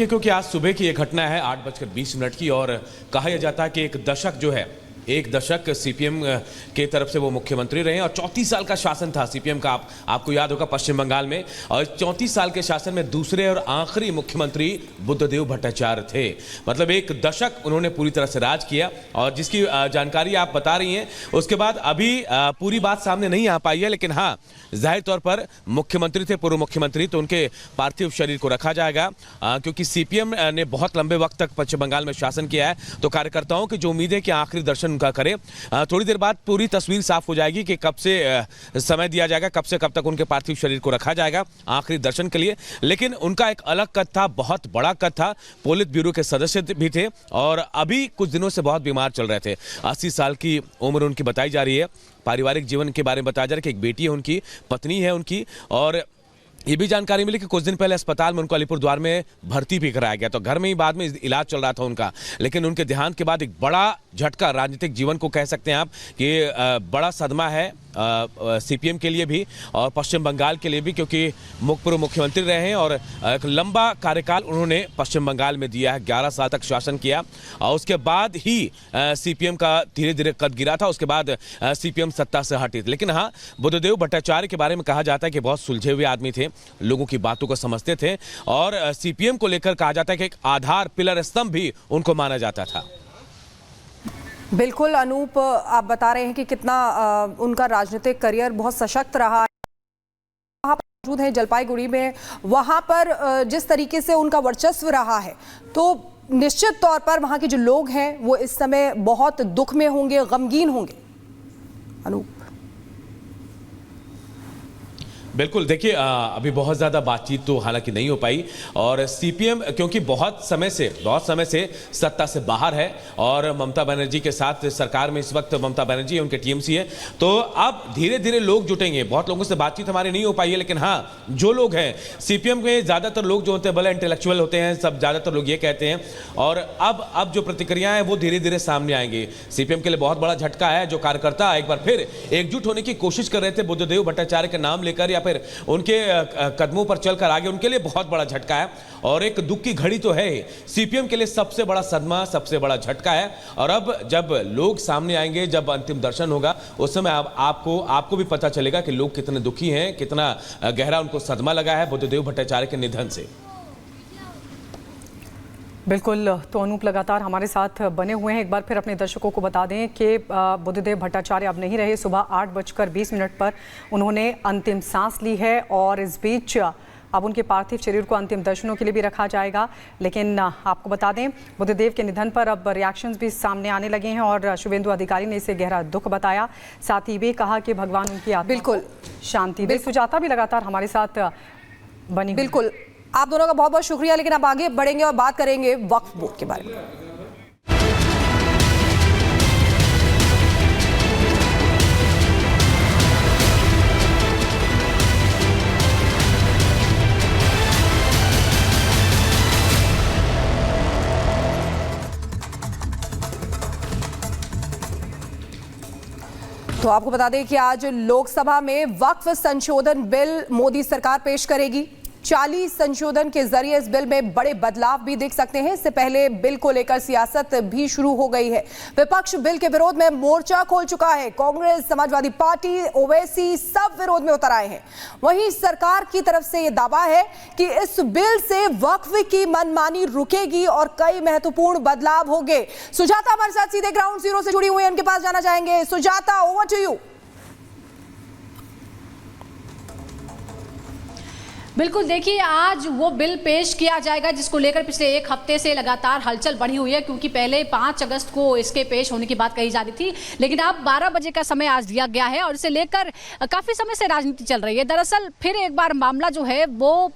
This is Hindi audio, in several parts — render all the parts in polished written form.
देखिए, क्योंकि आज सुबह की ये घटना है 8:20 की, और कहा यह जाता है कि एक दशक सीपीएम के तरफ से वो मुख्यमंत्री रहे और 34 साल का शासन था सीपीएम का। आपको याद होगा पश्चिम बंगाल में, और 34 साल के शासन में दूसरे और आखिरी मुख्यमंत्री बुद्धदेव भट्टाचार्य थे। मतलब एक दशक उन्होंने पूरी तरह से राज किया, और जिसकी जानकारी आप बता रही हैं उसके बाद अभी पूरी बात सामने नहीं आ पाई है। लेकिन हाँ, जाहिर तौर पर मुख्यमंत्री थे, पूर्व मुख्यमंत्री, तो उनके पार्थिव शरीर को रखा जाएगा, क्योंकि सीपीएम ने बहुत लंबे वक्त तक पश्चिम बंगाल में शासन किया है। तो कार्यकर्ताओं की जो उम्मीद है कि आखिरी दर्शन उनका करें। थोड़ी देर बाद पूरी तस्वीर साफ हो जाएगी कि कब से समय दिया जाएगा, कब से कब तक उनके पार्थिव शरीर को रखा जाएगा आखिरी दर्शन के लिए। लेकिन उनका एक अलग कद था, बहुत बड़ा कद था, पोलित ब्यूरो के सदस्य भी थे, और अभी कुछ दिनों से बहुत बीमार चल रहे थे। 80 साल की उम्र उनकी बताई जा रही है। पारिवारिक जीवन के बारे में बताया जा रहा है कि एक बेटी है उनकी, पत्नी है उनकी, और ये भी जानकारी मिली कि कुछ दिन पहले अस्पताल में उनको अलीपुरद्वार में भर्ती भी कराया गया। तो घर में ही बाद में इलाज चल रहा था उनका, लेकिन उनके देहांत के बाद एक बड़ा झटका, राजनीतिक जीवन को कह सकते हैं आप कि बड़ा सदमा है सीपीएम के लिए भी और पश्चिम बंगाल के लिए भी, क्योंकि पूर्व मुख्यमंत्री रहे हैं और एक लंबा कार्यकाल उन्होंने पश्चिम बंगाल में दिया है। 11 साल तक शासन किया, और उसके बाद ही सीपीएम का धीरे धीरे कद गिरा था। उसके बाद सीपीएम सत्ता से हटी। लेकिन हाँ, बुद्धदेव भट्टाचार्य के बारे में कहा जाता है कि बहुत सुलझे हुए आदमी थे, लोगों की बातों को समझते थे, और सीपीएम को लेकर कहा जाता है कि एक आधार, पिलर, स्तंभ भी उनको माना जाता था। बिल्कुल अनूप, आप बता रहे हैं कि कितना उनका राजनीतिक करियर बहुत सशक्त रहा है। वहाँ पर मौजूद है जलपाईगुड़ी में, वहाँ पर जिस तरीके से उनका वर्चस्व रहा है, तो निश्चित तौर पर वहाँ के जो लोग हैं वो इस समय बहुत दुख में होंगे, गमगीन होंगे। अनूप। बिल्कुल, देखिए अभी बहुत ज़्यादा बातचीत तो हालांकि नहीं हो पाई, और सीपीएम क्योंकि बहुत समय से सत्ता से बाहर है, और ममता बनर्जी के साथ सरकार में इस वक्त ममता बनर्जी है, उनके टीएमसी है। तो अब धीरे धीरे लोग जुटेंगे। बहुत लोगों से बातचीत हमारी नहीं हो पाई है, लेकिन हाँ, जो लोग हैं सीपीएम के ज़्यादातर लोग जो होते हैं भले इंटेलेक्चुअल होते हैं, सब ज़्यादातर लोग ये कहते हैं, और अब जो प्रतिक्रियाएं हैं वो धीरे धीरे सामने आएंगी। सीपीएम के लिए बहुत बड़ा झटका है। जो कार्यकर्ता एक बार फिर एकजुट होने की कोशिश कर रहे थे बुद्धदेव भट्टाचार्य के नाम लेकर, फिर उनके कदमों पर चलकर आगे, उनके लिए बहुत बड़ा झटका है, और एक दुख की घड़ी तो है ही। सीपीएम के लिए सबसे बड़ा सदमा, सबसे बड़ा झटका है। और अब जब लोग सामने आएंगे, जब अंतिम दर्शन होगा, उस समय आपको भी पता चलेगा कि लोग कितने दुखी हैं, कितना गहरा उनको सदमा लगा है बुद्धदेव भट्टाचार्य के निधन से। बिल्कुल, तो अनूप लगातार हमारे साथ बने हुए हैं। एक बार फिर अपने दर्शकों को बता दें कि बुद्धदेव भट्टाचार्य अब नहीं रहे। सुबह 8:20 पर उन्होंने अंतिम सांस ली है, और इस बीच अब उनके पार्थिव शरीर को अंतिम दर्शनों के लिए भी रखा जाएगा। लेकिन आपको बता दें, बुद्धदेव के निधन पर अब रिएक्शंस भी सामने आने लगे हैं, और शुभेंदु अधिकारी ने इसे गहरा दुख बताया। साथ ही भी कहा कि भगवान उनकी आत्मा बिल्कुल शांति दे। सुजाता भी लगातार हमारे साथ बनी। बिल्कुल, आप दोनों का बहुत बहुत शुक्रिया। लेकिन अब आगे बढ़ेंगे और बात करेंगे वक्फ बोर्ड के बारे में। तो आपको बता दें कि आज लोकसभा में वक्फ संशोधन बिल मोदी सरकार पेश करेगी। 40 संशोधन के जरिए इस बिल में बड़े बदलाव भी देख सकते हैं। इससे पहले बिल को लेकर सियासत भी शुरू हो गई है। विपक्ष बिल के विरोध में मोर्चा खोल चुका है। कांग्रेस, समाजवादी पार्टी, ओवैसी सब विरोध में उतर आए हैं। वहीं सरकार की तरफ से यह दावा है कि इस बिल से वक्फ की मनमानी रुकेगी और कई महत्वपूर्ण बदलाव होंगे। सुजाता हमारे साथ सीधे ग्राउंड जीरो से जुड़ी हुई है, उनके पास जाना चाहेंगे। Sujata, over to you. बिल्कुल, देखिए आज वो बिल पेश किया जाएगा जिसको लेकर पिछले एक हफ्ते से लगातार हलचल बढ़ी हुई है, क्योंकि पहले 5 अगस्त को इसके पेश होने की बात कही जा रही थी, लेकिन अब 12 बजे का समय आज दिया गया है, और इसे लेकर काफ़ी समय से राजनीति चल रही है। दरअसल फिर एक बार मामला जो है वो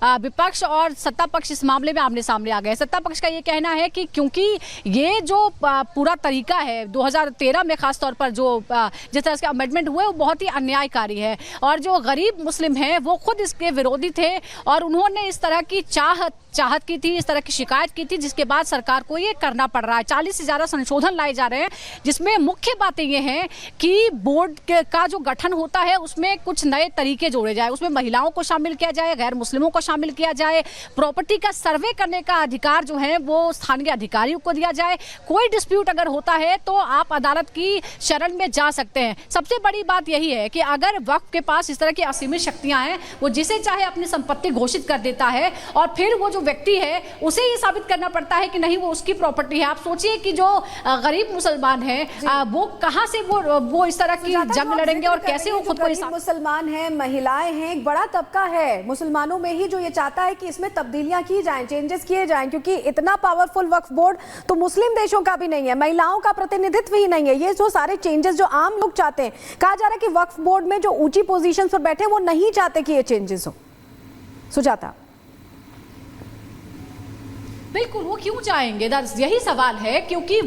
विपक्ष और सत्ता पक्ष इस मामले में आमने सामने आ गए। सत्ता पक्ष का ये कहना है कि क्योंकि ये जो पूरा तरीका है 2013 में खासतौर पर जो जिस तरह से अमेंडमेंट हुए वो बहुत ही अन्यायकारी है, और जो गरीब मुस्लिम हैं वो खुद इसके विरोधी थे, और उन्होंने इस तरह की चाह चाहत की थी, इस तरह की शिकायत की थी, जिसके बाद सरकार को ये करना पड़ रहा है। 40 से ज़्यादा संशोधन लाए जा रहे हैं, जिसमें मुख्य बातें ये हैं कि बोर्ड का जो गठन होता है उसमें कुछ नए तरीके जोड़े जाए, उसमें महिलाओं को शामिल किया जाए, गैर मुस्लिमों को शामिल किया जाए, प्रॉपर्टी का सर्वे करने का अधिकार जो है वो स्थानीय अधिकारियों को दिया जाए। कोई डिस्प्यूट अगर होता है तो आप अदालत की शरण में जा सकते हैं। सबसे बड़ी बात यही है कि अगर वक्फ के पास इस तरह की असीमित शक्तियां हैं, वो जिसे चाहे अपनी संपत्ति घोषित कर देता है और फिर वो जो व्यक्ति है उसे ये साबित करना पड़ता है कि नहीं वो उसकी प्रॉपर्टी है। आप सोचिए कि जो गरीब मुसलमान है वो कहां से वो इस तरह की जंग लड़ेंगे और कैसे वो खुद को मुसलमान हैं, महिलाएं हैं, एक बड़ा तबका है मुसलमानों में ही जो ये चाहता है कि इसमें तब्दीलियां की जाएं, चेंजेस किए जाएं, क्योंकि इतना पावरफुल वक्फ बोर्ड तो मुस्लिम देशों का भी नहीं है, महिलाओं का प्रतिनिधित्व ही नहीं है। ये जो सारे चेंजेस जो आम लोग चाहते हैं, कहा जा रहा है कि वक्फ बोर्ड में जो ऊंची पोजीशन पर बैठे वो नहीं चाहते कि ये चेंजेस हो। सुजाता, बिल्कुल वो क्यों चाहेंगे, यही सवाल है, क्योंकि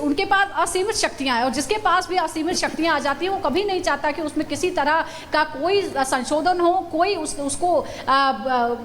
उनके पास असीमित शक्तियां हैं और जिसके पास भी असीमित शक्तियां आ जाती हैं वो कभी नहीं चाहता कि उसमें किसी तरह का कोई संशोधन हो, कोई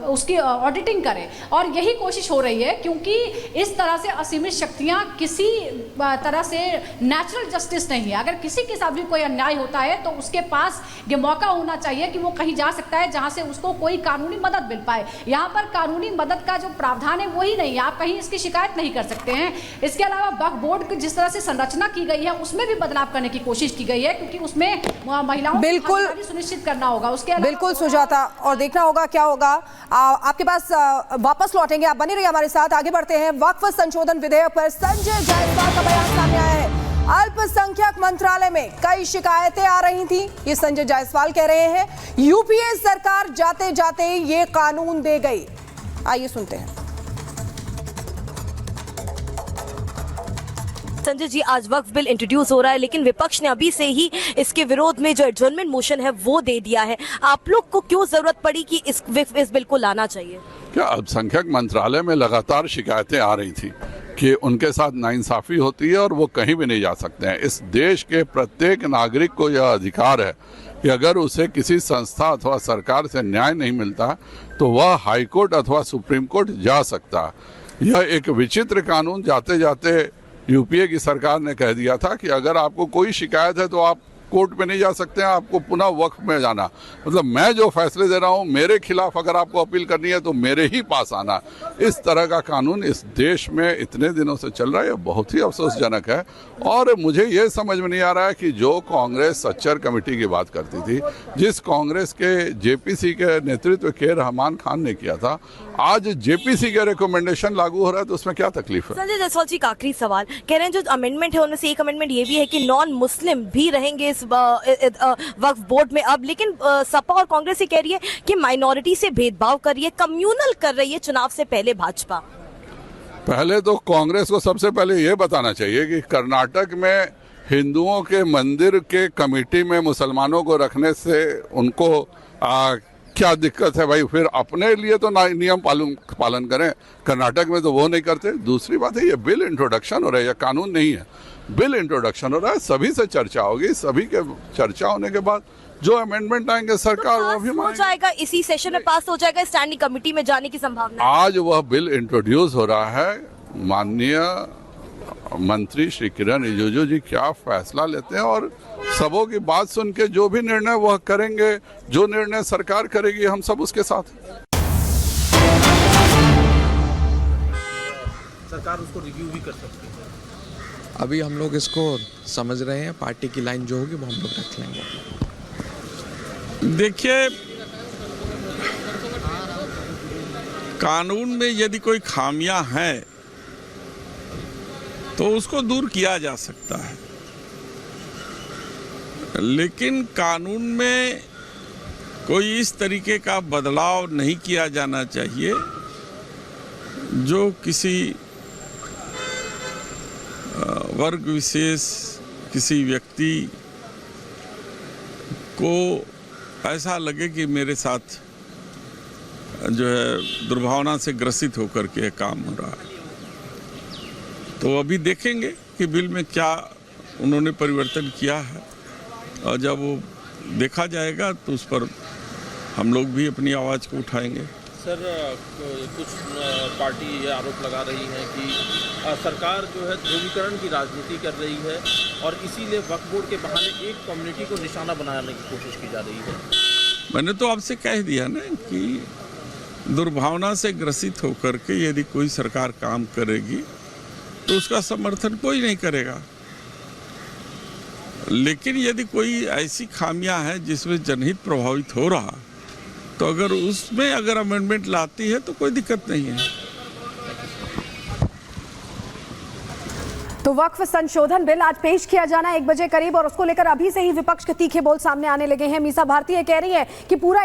उसकी ऑडिटिंग करे। और यही कोशिश हो रही है, क्योंकि इस तरह से असीमित शक्तियां किसी तरह से नेचुरल जस्टिस नहीं है। अगर किसी के साथ भी कोई अन्याय होता है तो उसके पास ये मौका होना चाहिए कि वो कहीं जा सकता है जहां से उसको कोई कानूनी मदद मिल पाए। यहाँ पर कानूनी मदद का जो प्रावधान है वही नहीं है, आप कहीं इसकी शिकायत नहीं कर सकते हैं। इसके अलावा वक्फ बोर्ड की जिस तरह से संरचना की गई है उसमें भी बदलाव करने की कोशिश की गई है, क्योंकि उसमें महिलाओं की भागीदारी सुनिश्चित करना होगा। उसके अलावा बिल्कुल सुजाता, और देखना होगा क्या होगा। आपके पास वापस लौटेंगे, आप बने रहिए हमारे साथ। आगे बढ़ते हैं। वक्फ संशोधन विधेयक पर संजय जायसवाल का बयान सामने आया है। अल्पसंख्यक मंत्रालय में कई शिकायतें आ रही थी, ये संजय जायसवाल कह रहे हैं। यूपीए सरकार जाते जाते ये कानून दे गई। आइए सुनते हैं। संजय जी, आज वक्फ बिल इंट्रोड्यूस हो रहा है, लेकिन विपक्ष ने अभी से ही इसके विरोध में जो एडजर्नमेंट मोशन है वो दे दिया है। आप लोग को क्यों जरूरत पड़ी कि इस बिल को लाना चाहिए? क्या अल्पसंख्यक मंत्रालय में लगातार शिकायतें आ रही थी कि उनके साथ नाइंसाफी होती है और वो कहीं भी नहीं जा सकते हैं। इस देश के प्रत्येक नागरिक को यह अधिकार है कि अगर उसे किसी संस्था अथवा सरकार से न्याय नहीं मिलता तो वह हाई कोर्ट अथवा सुप्रीम कोर्ट जा सकता है। यह एक विचित्र कानून जाते जाते यूपीए की सरकार ने कह दिया था कि अगर आपको कोई शिकायत है तो आप कोर्ट में नहीं जा सकते हैं, आपको पुनः वक्फ में जाना। मतलब मैं जो फैसले दे रहा हूं, मेरे खिलाफ अगर आपको अपील करनी है तो मेरे ही पास आना। इस तरह का कानून इस देश में इतने दिनों से चल रहा है, बहुत ही अफसोसजनक है। और मुझे ये समझ में नहीं आ रहा है कि जो कांग्रेस सच्चर कमेटी की बात करती थी, जिस कांग्रेस के जेपीसी के नेतृत्व के रहमान खान ने किया था, आज जेपीसी के रिकमेंडेशन लागू हो रहा है तो उसमें क्या तकलीफ है? संजय जायसवाल जी, आखिरी सवाल, कह रहे हैं जो अमेंडमेंट है उनमें से एक अमेंडमेंट ये भी है कि नॉन मुस्लिम भी रहेंगे इस वक्फ बोर्ड में अब, लेकिन सपा और कांग्रेस ये कह रही है कि माइनॉरिटी से भेदभाव कर रही है, कम्युनल कर रही है चुनाव से पहले भाजपा। पहले तो कांग्रेस को सबसे पहले ये बताना चाहिए कि कर्नाटक में हिंदुओं के मंदिर के कमेटी में मुसलमानों को रखने से उनको क्या दिक्कत है भाई? फिर अपने लिए तो नियम पालन करें, कर्नाटक में तो वो नहीं करते। दूसरी बात है, ये बिल इंट्रोडक्शन हो रहा है, यह कानून नहीं है, बिल इंट्रोडक्शन हो रहा है, सभी से चर्चा होगी, सभी के चर्चा होने के बाद जो अमेंडमेंट आएंगे सरकार वो भी हो जाएगा, इसी सेशन में पास हो जाएगा, स्टैंडिंग कमेटी में जाने की संभावना है। आज वह बिल इंट्रोड्यूस हो रहा है, माननीय मंत्री श्री किरण रिजिजू जी क्या फैसला लेते हैं और सबों की बात सुन के जो भी निर्णय वह करेंगे, जो निर्णय सरकार करेगी हम सब उसके साथ। सरकार उसको रिव्यू भी कर सकती है। अभी हम लोग इसको समझ रहे हैं, पार्टी की लाइन जो होगी वो हम लोग रख लेंगे। देखिए, कानून में यदि कोई खामियां हैं तो उसको दूर किया जा सकता है, लेकिन कानून में कोई इस तरीके का बदलाव नहीं किया जाना चाहिए जो किसी वर्ग विशेष, किसी व्यक्ति को ऐसा लगे कि मेरे साथ जो है दुर्भावना से ग्रसित होकर के काम हो रहा है। तो अभी देखेंगे कि बिल में क्या उन्होंने परिवर्तन किया है, और जब वो देखा जाएगा तो उस पर हम लोग भी अपनी आवाज़ को उठाएंगे। सर कुछ पार्टी ये आरोप लगा रही है कि सरकार जो है ध्रुवीकरण की राजनीति कर रही है और इसीलिए वक्फ बोर्ड के बहाने एक कम्युनिटी को निशाना बनाने की कोशिश की जा रही है। मैंने तो आपसे कह दिया ना कि दुर्भावना से ग्रसित होकर के यदि कोई सरकार काम करेगी तो उसका समर्थन कोई नहीं करेगा, लेकिन यदि कोई ऐसी खामियां हैं जिसमें जनहित प्रभावित हो रहा तो अगर उसमें अगर अमेंडमेंट लाती है तो कोई दिक्कत नहीं है। तो वक्फ संशोधन बिल आज पेश किया जाना 1 बजे करीब और उसको लेकर अभी से ही विपक्ष के तीखे बोल सामने आने लगे हैं। मीसा भारती ये कह रही है कि पूरा